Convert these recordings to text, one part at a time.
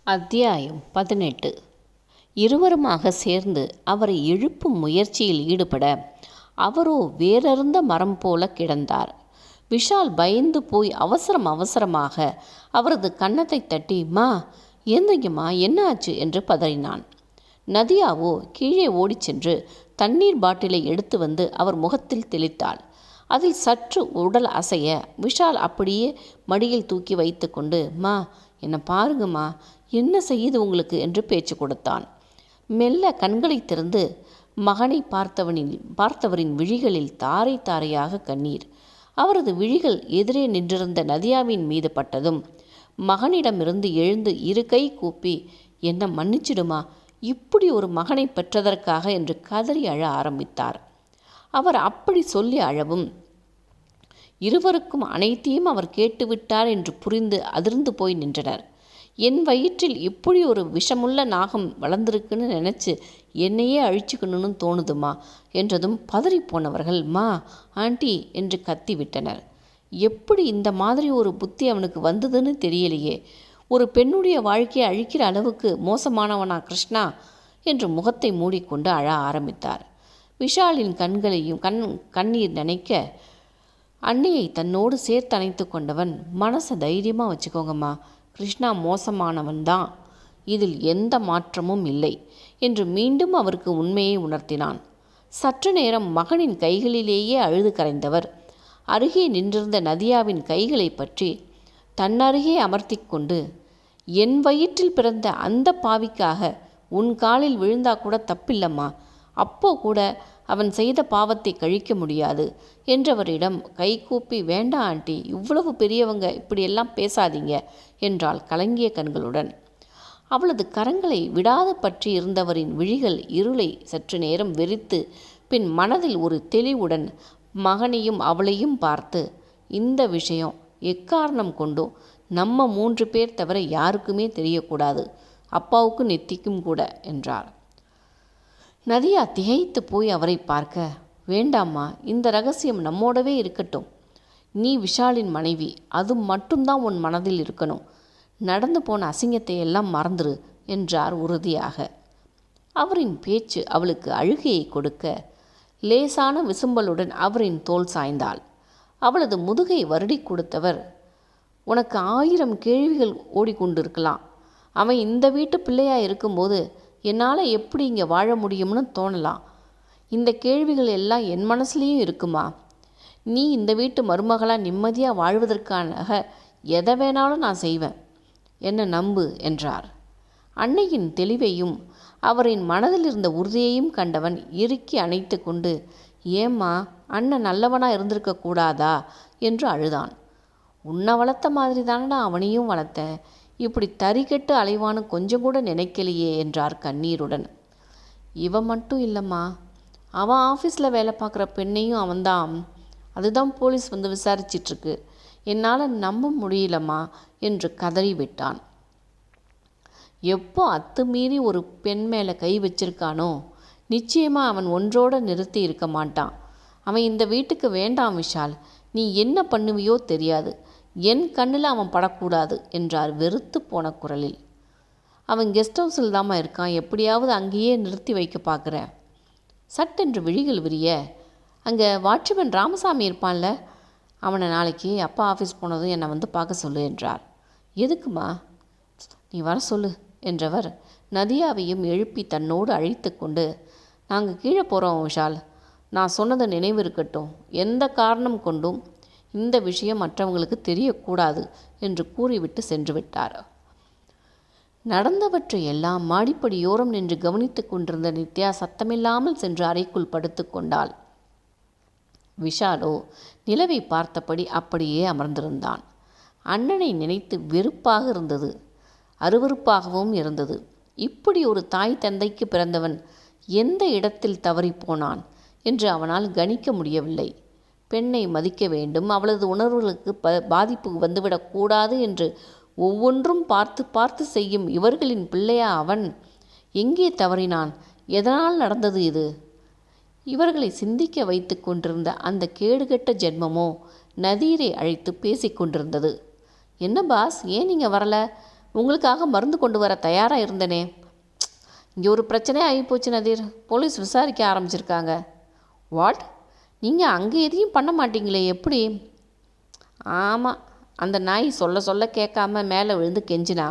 அத்தியாயம் 18. இருவருமாக சேர்ந்து அவரை எழுப்பும் முயற்சியில் ஈடுபட அவரோ வேறறுந்த மரம் போல கிடந்தார். விஷால் பயந்து போய் அவசரமாக அவரது கன்னத்தை தட்டி, மா எந்திரிங்கம்மா, என்ன ஆச்சு என்று பதறினான். நதியாவோ கீழே ஓடிச் சென்று தண்ணீர் பாட்டிலை எடுத்து வந்து அவர் முகத்தில் தெளித்தாள். அதில் சற்று உடல் அசைய விஷால் அப்படியே மடியில் தூக்கி வைத்து கொண்டு, மா என்னை பாருங்கம்மா, என்ன செய்யுது உங்களுக்கு என்று பேச்சு கொடுத்தான். மெல்ல கண்களை திறந்து மகனை பார்த்தவரின் விழிகளில் தாரை தாரையாக கண்ணீர். அவரது விழிகள் எதிரே நின்றிருந்த நதியாவின் மீது பட்டதும் மகனிடமிருந்து எழுந்து இரு கை கூப்பி, என்ன மன்னிச்சிடுமா, இப்படி ஒரு மகனை பெற்றதற்காக என்று கதறி அழ ஆரம்பித்தார். அவர் அப்படி சொல்லி அழவும் இருவருக்கும் அனைத்தையும் அவர் கேட்டுவிட்டார் என்று புரிந்து அதிர்ந்து போய் நின்றனர். என் வயிற்றில் இப்படி ஒரு விஷமுள்ள நாகம் வளர்ந்துருக்குன்னு நினச்சி என்னையே அழிச்சுக்கணும்னு தோணுதுமா என்றதும் பதறிப்போனவர்கள் மா ஆண்டி என்று கத்திவிட்டனர். எப்படி இந்த மாதிரி ஒரு புத்தி அவனுக்கு வந்ததுன்னு தெரியலையே. ஒரு பெண்ணுடைய வாழ்க்கையை அழிக்கிற அளவுக்கு மோசமானவனா கிருஷ்ணா என்று முகத்தை மூடிக்கொண்டு அழ ஆரம்பித்தார். விஷாலின் கண்களையும் கண்ணீர் நினைக்க அன்னையை தன்னோடு சேர்த்தணைத்து கொண்டவன், மனசை தைரியமாக வச்சுக்கோங்கம்மா, கிருஷ்ணா மோசமானவன் தான், இதில் எந்த மாற்றமும் இல்லை என்று மீண்டும் அவருக்கு உண்மையை உணர்த்தினான். சற்று நேரம் மகனின் கைகளிலேயே அழுது கரைந்தவர் அருகே நின்றிருந்த நதியாவின் கைகளை பற்றி தன்னருகே அமர்த்தி கொண்டு, என் வயிற்றில் பிறந்த அந்த பாவிக்காக உன் காலில் விழுந்தா கூட தப்பில்லம்மா, அப்போ கூட அவன் செய்த பாவத்தை கழிக்க முடியாது என்றவரிடம் கைகூப்பி, வேண்டாம் ஆண்டி, இவ்வளவு பெரியவங்க இப்படியெல்லாம் பேசாதீங்க என்றாள் கலங்கிய கண்களுடன். அவளது கரங்களை விடாது பற்றி இருந்தவரின் விழிகள் இருளை சற்று நேரம் வெறித்து பின் மனதில் ஒரு தெளிவுடன் மகனையும் அவளையும் பார்த்து, இந்த விஷயம் எக்காரணம் கொண்டும் நம்ம 3 பேர் தவிர யாருக்குமே தெரியக்கூடாது, அப்பாவுக்கு நெத்திக்கும் கூட என்றார். நதியா திகைத்து போய் அவரை பார்க்க, வேண்டாம்மா, இந்த ரகசியம் நம்மோடவே இருக்கட்டும். நீ விஷாலின் மனைவி, அது மட்டும்தான் உன் மனதில் இருக்கணும். நடந்து போன அசிங்கத்தை எல்லாம் மறந்துரு என்றார் உறுதியாக. அவரின் பேச்சு அவளுக்கு அழுகையை கொடுக்க லேசான விசும்பலுடன் அவரின் தோள் சாய்ந்தாள். அவளது முதுகை வருடி கொடுத்தவர், உனக்கு 1000 கேள்விகள் ஓடிக்கொண்டிருக்கலாம். அவன் இந்த வீட்டு பிள்ளையாக இருக்கும்போது என்னால் எப்படி இங்கே வாழ முடியும்னு தோணலாம். இந்த கேள்விகள் எல்லாம் என் மனசுலேயும் இருக்குமா. நீ இந்த வீட்டு மருமகளாக நிம்மதியாக வாழ்வதற்காக எதை வேணாலும் நான் செய்வேன், என்ன நம்பு என்றார். அன்னையின் தெளிவையும் அவரின் மனதில் இருந்த உறுதியையும் கண்டவன் இறுக்கி அணைத்து கொண்டு, ஏம்மா, அண்ணன் நல்லவனாக இருந்திருக்க கூடாதா என்று அழுதான். உன்னை வளர்த்த மாதிரி தானடா அவனையும் வளர்த்தேன், இப்படி தறிகெட்டு அலைவான்னு கொஞ்சம் கூட நினைக்கலையே என்றார் கண்ணீருடன். இவன் மட்டும் இல்லைம்மா, அவன் ஆஃபீஸில் வேலை பார்க்குற பெண்ணையும் அவன்தான், அதுதான் போலீஸ் வந்து விசாரிச்சிட்ருக்கு, என்னால் நம்ப முடியலம்மா என்று கதறி விட்டான். எப்போ அத்துமீறி ஒரு பெண் மேலே கை வச்சிருக்கானோ நிச்சயமாக அவன் ஒன்றோடு நிறுத்தி இருக்க மாட்டான். அவன் இந்த வீட்டுக்கு வேண்டாம் விஷால், நீ என்ன பண்ணுவியோ தெரியாது, என் கண்ணில் அவன் படக்கூடாது என்றார் வெறுத்து போன குரலில். அவன் கெஸ்ட் ஹவுஸில் தாம்மா இருக்கான், எப்படியாவது அங்கேயே நிறுத்தி வைக்க பார்க்குறேன். சட்டென்று விழிகள் விரிய, அங்கே வாட்ச்மேன் ராமசாமி இருப்பான்ல, அவனை நாளைக்கு அப்பா ஆஃபீஸ் போனதும் என்னை வந்து பார்க்க சொல்லு என்றார். எதுக்குமா, நீ வர சொல்லு என்றவர் நதியாவையும் எழுப்பி தன்னோடு அழைத்து கொண்டு, நாங்கள் கீழே போகிறோம் விஷால், நான் சொன்னது நினைவு இருக்கட்டும், எந்த காரணம் கொண்டும் இந்த விஷயம் மற்றவங்களுக்கு தெரியக்கூடாது என்று கூறிவிட்டு சென்று விட்டார். நடந்தவற்றை எல்லாம் மாடிப்படியோரம் நின்று கவனித்து கொண்டிருந்த நித்யா சத்தமில்லாமல் சென்று அறைக்குள் படுத்து கொண்டாள். விஷாலோ நிலவை பார்த்தபடி அப்படியே அமர்ந்திருந்தான். அண்ணனை நினைத்து வெறுப்பாக இருந்தது, அருவருப்பாகவும் இருந்தது. இப்படி ஒரு தாய் தந்தைக்கு பிறந்தவன் எந்த இடத்தில் தவறி போனான் என்று அவனால் கணிக்க முடியவில்லை. பெண்ணை மதிக்க வேண்டும், அவளது உணர்வுகளுக்கு பாதிப்பு வந்துவிடக்கூடாது என்று ஒவ்வொன்றும் பார்த்து பார்த்து செய்யும் இவர்களின் பிள்ளையா அவன்? எங்கே தவறினான்? எதனால் நடந்தது இது? இவர்களை சிந்திக்க வைத்து கொண்டிருந்த அந்த கேடுகெட்ட ஜென்மமோ நதீரை அழைத்து பேசிக்கொண்டிருந்தது. என்ன பாஸ், ஏன் நீங்கள் வரல? உங்களுக்காக மருந்து கொண்டு வர தயாராக இருந்தனே. இங்கே ஒரு பிரச்சனை ஆகிப்போச்சு நதீர், போலீஸ் விசாரிக்க ஆரம்பிச்சிருக்காங்க. வாட்? நீங்கள் அங்கே எதையும் பண்ண மாட்டீங்களே, எப்படி? ஆமாம், அந்த நாய் சொல்ல சொல்ல கேட்காம மேலே விழுந்து கெஞ்சினா.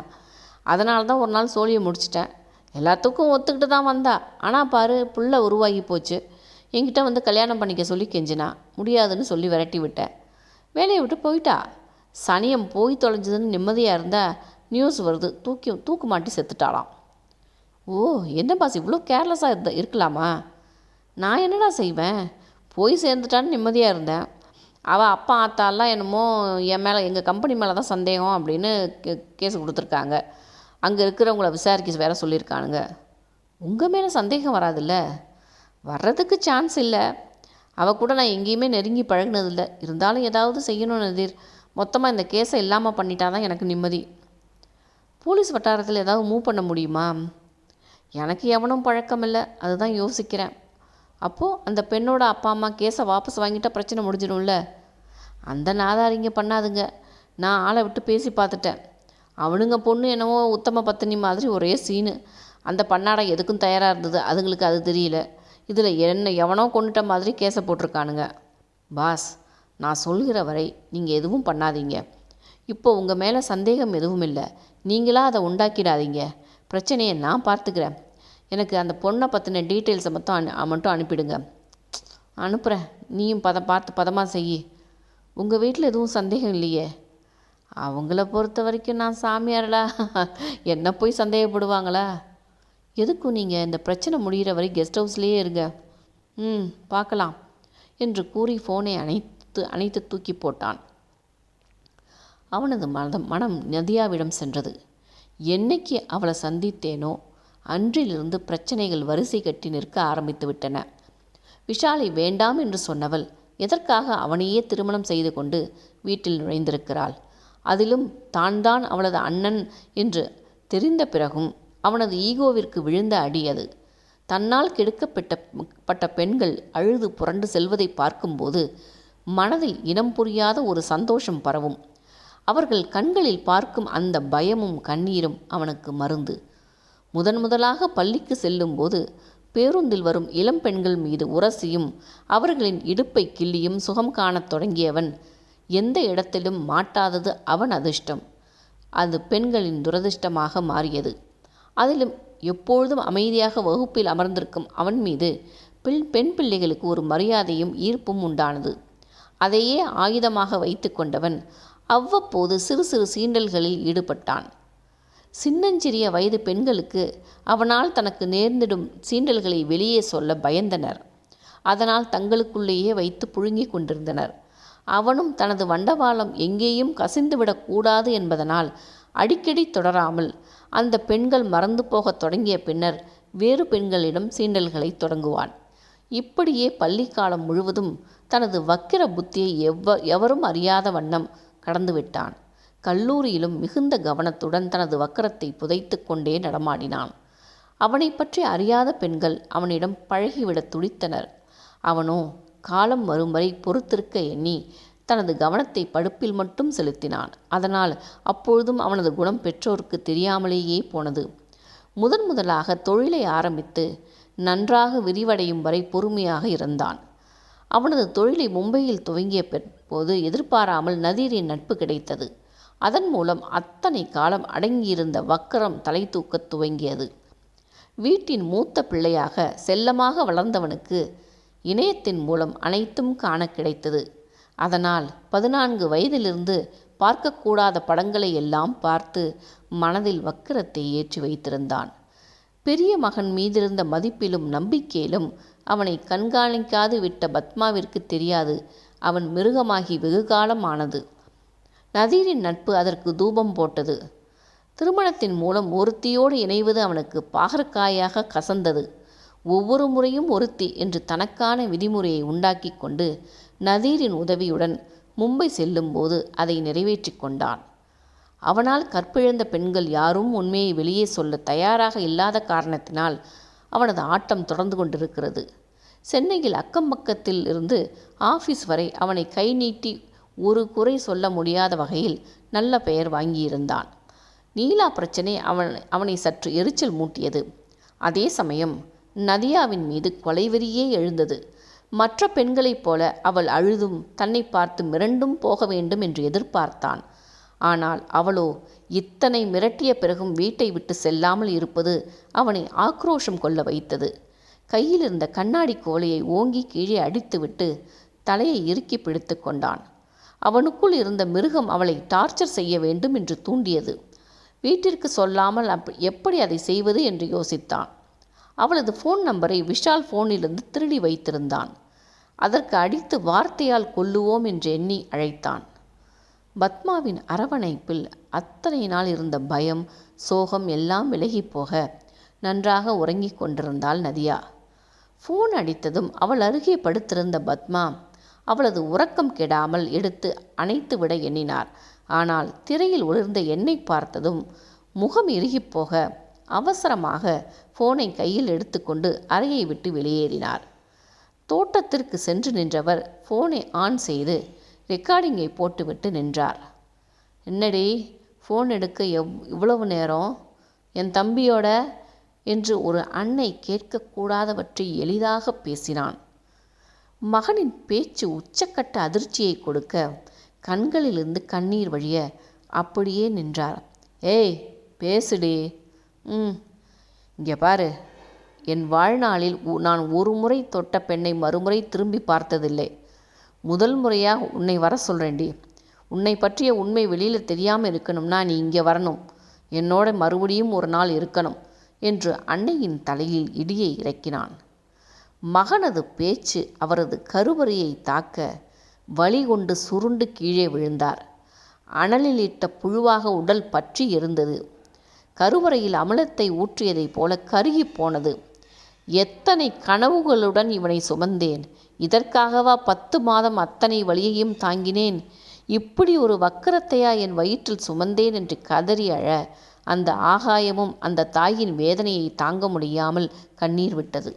அதனால தான் ஒரு நாள் சோழியை முடிச்சிட்டேன். எல்லாத்துக்கும் ஒத்துக்கிட்டு தான் வந்தா. ஆனால் பாரு, புள்ள உருவாகி போச்சு. என்கிட்ட வந்து கல்யாணம் பண்ணிக்க சொல்லி கெஞ்சினா. முடியாதுன்னு சொல்லி விரட்டி விட்டேன். வேலையை விட்டு போயிட்டா. சனியம் போய் தொலைஞ்சதுன்னு நிம்மதியாக இருந்தால் நியூஸ் வருது, தூக்கு மாட்டி செத்துட்டாளாம். ஓ, என்ன பாஸ் இவ்வளோ கேர்லெஸ்ஸாக இருக்கலாமா? நான் என்னடா செய்வேன்? போய் சேர்ந்துட்டான்னு நிம்மதியாக இருந்தேன். அவள் அப்பா ஆத்தாலாம் என்னமோ என் மேலே, எங்கள் கம்பெனி மேலே தான் சந்தேகம் அப்படின்னு கேஸ் கொடுத்துருக்காங்க. அங்கே இருக்கிறவங்கள விசாரிக்க வேற சொல்லியிருக்கானுங்க. உங்கள் மேலே சந்தேகம் வராதில்ல? வர்றதுக்கு சான்ஸ் இல்லை. அவள் கூட நான் எங்கேயுமே நெருங்கி பழகினதில்லை. இருந்தாலும் ஏதாவது செய்யணும் நதீர். மொத்தமாக இந்த கேஸை இல்லாமல் பண்ணிட்டா தான் எனக்கு நிம்மதி. போலீஸ் வட்டாரத்தில் ஏதாவது மூவ் பண்ண முடியுமா? எனக்கு எவனும் பழக்கம் இல்லை, அதுதான் யோசிக்கிறேன். அப்போது அந்த பெண்ணோட அப்பா அம்மா கேஸை வாபஸ் வாங்கிட்டால் பிரச்சனை முடிஞ்சிடும்ல. அந்த நாதாரிங்க பண்ணாதுங்க. நான் ஆளை விட்டு பேசி பார்த்துட்டேன். அவனுங்க பொண்ணு என்னவோ உத்தம பத்தினி மாதிரி ஒரே சீனு. அந்த பண்ணாடை எதுக்கும் தயாராக இருந்தது. அதுங்களுக்கு அது தெரியல. இதில் எவனோ கொண்டுட்ட மாதிரி கேஸை போட்டிருக்கானுங்க. பாஸ், நான் சொல்கிற வரை நீங்கள் எதுவும் பண்ணாதீங்க. இப்போ உங்கள் மேலே சந்தேகம் எதுவும் இல்லை. நீங்களாக அதை உண்டாக்கிடாதீங்க. பிரச்சனையை நான் பார்த்துக்கிறேன். எனக்கு அந்த பொண்ணை பற்றின டீட்டெயில்ஸை மட்டும் அனுப்பிடுங்க. அனுப்புகிறேன். நீயும் பார்த்து பதமாக செய். உங்கள் வீட்டில் எதுவும் சந்தேகம் இல்லையே? அவங்கள பொறுத்த வரைக்கும் நான் சாமியாரலா, என்ன போய் சந்தேகப்படுவாங்களா? எதுக்கும் நீங்கள் இந்த பிரச்சனை முடிகிற வரை கெஸ்ட் ஹவுஸ்லேயே இருங்க. பார்க்கலாம் என்று கூறி ஃபோனை அணைத்து தூக்கி போட்டான். அவனது மனம் நதியாவிடம் சென்றது. என்னைக்கு அவளை சந்தித்தேனோ அன்றிலிருந்து பிரச்சனைகள் வரிசை கட்டி நிற்க ஆரம்பித்து விட்டன. விஷாலை வேண்டாம் என்று சொன்னவள் எதற்காக அவனையே திருமணம் செய்து கொண்டு வீட்டில் நுழைந்திருக்கிறாள்? அதிலும் தான் அவளது அண்ணன் என்று தெரிந்த பிறகும் அவனது ஈகோவிற்கு விழுந்த அடி அது. தன்னால் கெடுக்கப்பட்ட பெண்கள் அழுது புரண்டு செல்வதை பார்க்கும்போது மனதில் இனம் புரியாத ஒரு சந்தோஷம் பரவும். அவர்கள் கண்களில் பார்க்கும் அந்த பயமும் கண்ணீரும் அவனுக்கு மருந்து. முதலாக பள்ளிக்கு செல்லும்போது பேருந்தில் வரும் இளம் பெண்கள் மீது உரசியும் அவர்களின் இடுப்பை கிள்ளியும் சுகம் காணத் தொடங்கியவன் எந்த இடத்திலும் மாட்டாதது அவன் அதிர்ஷ்டம். அது பெண்களின் துரதிர்ஷ்டமாக மாறியது. அதிலும் எப்பொழுதும் அமைதியாக வகுப்பில் அமர்ந்திருக்கும் அவன் மீது பெண் பிள்ளைகளுக்கு ஒரு மரியாதையும் ஈர்ப்பும் உண்டானது. அதையே ஆயுதமாக வைத்து கொண்டவன் அவ்வப்போது சிறு சிறு சீண்டல்களில் ஈடுபட்டான். சின்னஞ்சிறிய வயது பெண்களுக்கு அவனால் தனக்கு நேர்ந்திடும் சீண்டல்களை வெளியே சொல்ல பயந்தனர். அதனால் தங்களுக்குள்ளேயே வைத்து புழுங்கிக் கொண்டிருந்தனர். அவனும் தனது வண்டவாளம் எங்கேயும் கசிந்துவிடக்கூடாது என்பதனால் அடிக்கடி தொடராமல் அந்த பெண்கள் மறந்து போகத் தொடங்கிய பின்னர் வேறு பெண்களிடம் சீண்டல்களை தொடங்குவான். இப்படியே பள்ளிக்காலம் முழுவதும் தனது வக்கிர புத்தியை எவரும் அறியாத வண்ணம் கடந்துவிட்டான். கல்லூரியிலும் மிகுந்த கவனத்துடன் தனது வக்கரத்தை புதைத்து கொண்டே நடமாடினான். அவனை பற்றி அறியாத பெண்கள் அவனிடம் பழகிவிடத் துடித்தனர். அவனோ காலம் வரும் வரை பொறுத்திருக்க எண்ணி தனது கவனத்தை படிப்பில் மட்டும் செலுத்தினான். அதனால் அப்பொழுதும் அவனது குணம் பெற்றோருக்கு தெரியாமலேயே போனது. முதலாக தொழிலை ஆரம்பித்து நன்றாக விரிவடையும் வரை பொறுமையாக இருந்தான். அவனது தொழிலை மும்பையில் துவங்கிய போது எதிர்பாராமல் நதீரின் நட்பு கிடைத்தது. அதன் மூலம் அத்தனை காலம் அடங்கியிருந்த வக்கரம் தலை தூக்கத் துவங்கியது. வீட்டின் மூத்த பிள்ளையாக செல்லமாக வளர்ந்தவனுக்கு இணையத்தின் மூலம் அனைத்தும் காண கிடைத்தது. அதனால் 14 வயதிலிருந்து பார்க்கக்கூடாத படங்களை எல்லாம் பார்த்து மனதில் வக்கிரத்தை ஏற்றி வைத்திருந்தான். பெரிய மகன் மீதிருந்த மதிப்பிலும் நம்பிக்கையிலும் அவனை கண்காணிக்காது விட்ட பத்மாவிற்கு தெரியாது அவன் மிருகமாகி வெகுகாலம் ஆனது. நதீரின் நட்பு அதற்கு தூபம் போட்டது. திருமணத்தின் மூலம் ஒருத்தியோடு இணைவது அவனுக்கு பாகற்காயாக கசந்தது. ஒவ்வொரு முறையும் ஒருத்தி என்று தனக்கான விதிமுறையை உண்டாக்கி கொண்டு நதீரின் உதவியுடன் மும்பை செல்லும்போது அதை நிறைவேற்றி கொண்டான். அவனால் கற்பிழந்த பெண்கள் யாரும் உண்மையை வெளியே சொல்ல தயாராக இல்லாத காரணத்தினால் அவனது ஆட்டம் தொடர்ந்து கொண்டிருக்கிறது. சென்னையில் அக்கம் பக்கத்தில் இருந்து ஆஃபீஸ் வரை அவனை கை நீட்டி ஒரு குறை சொல்ல முடியாத வகையில் நல்ல பெயர் வாங்கியிருந்தான். நீலா பிரச்சனை அவனை சற்று எரிச்சல் மூட்டியது. அதே சமயம் நதியாவின் மீது கொலைவெறியே எழுந்தது. மற்ற பெண்களைப் போல அவள் அழுதும் தன்னை பார்த்து மிரண்டும் போக வேண்டும் என்று எதிர்பார்த்தான். ஆனால் அவளோ இத்தனை மிரட்டிய பிறகும் வீட்டை விட்டு செல்லாமல் இருப்பது அவனை ஆக்ரோஷம் கொள்ள வைத்தது. கையில் இருந்த கண்ணாடி கோலையை ஓங்கி கீழே அடித்துவிட்டு தலையை இறுக்கி பிடித்து கொண்டான். அவனுக்குள் இருந்த மிருகம் அவளை டார்ச்சர் செய்ய வேண்டும் என்று தூண்டியது. வீட்டிற்கு சொல்லாமல் எப்படி அதை செய்வது என்று யோசித்தான். அவளது ஃபோன் நம்பரை விஷால் ஃபோனிலிருந்து திருடி வைத்திருந்தான். அதற்கு அடித்து வார்த்தையால் கொல்லுவோம் என்று எண்ணி அழைத்தான். பத்மாவின் அரவணைப்பில் அத்தனை நாள் இருந்த பயம், சோகம் எல்லாம் விலகி போக நன்றாக உறங்கிக் கொண்டிருந்தாள் நதியா. ஃபோன் அடித்ததும் அவள் அருகே படுத்திருந்த பத்மா அவளது உறக்கம் கெடாமல் எடுத்து அணைத்து விட எண்ணினார். ஆனால் திரையில் ஒளிர்ந்த எண்ணெய் பார்த்ததும் முகம் இறுகிப்போக அவசரமாக ஃபோனை கையில் எடுத்துக்கொண்டு அறையை விட்டு வெளியேறினார். தோட்டத்திற்கு சென்று நின்றவர் ஃபோனை ஆன் செய்து ரெக்கார்டிங்கை போட்டுவிட்டு நின்றார். என்னடி ஃபோன் எடுக்க இவ்வளவு நேரம்? என் தம்பியோட என்று ஒரு அன்னை கேட்கக்கூடாதவற்றை எளிதாக பேசினான். மகனின் பேச்சு உச்சக்கட்ட அதிர்ச்சியை கொடுக்க கண்களிலிருந்து கண்ணீர் வழிய அப்படியே நின்றார். ஏய் பேசுடி. இங்கே பாரு, என் வாழ்நாளில் நான் ஒரு முறை தொட்ட பெண்ணை மறுமுறை திரும்பி பார்த்ததில்லை. முதல் முறையாக உன்னை வர சொல்கிறேன்டி. உன்னை பற்றிய உண்மை வெளியில் தெரியாமல் இருக்கணும்னா நீ இங்கே வரணும். என்னோட மறுபடியும் ஒரு நாள் இருக்கணும் என்று அன்னையின் தலையில் இடியை இறக்கினான். மகனது பேச்சு அவரது கருவறையை தாக்க வலி கொண்டு சுருண்டு கீழே விழுந்தார். அனலில் இட்ட புழுவாக உடல் பற்றி எரிந்தது. கருவறையில் அமிலத்தை ஊற்றியதைப் போல கருகி போனது. எத்தனை கனவுகளுடன் இவனை சுமந்தேன். இதற்காகவா 10 மாதம் அத்தனை வலியையும் தாங்கினேன்? இப்படி ஒரு வக்கரத்தையா என் வயிற்றில் சுமந்தேன் என்று கதறி அழ அந்த ஆகாயமும் அந்த தாயின் வேதனையை தாங்க முடியாமல் கண்ணீர் விட்டது.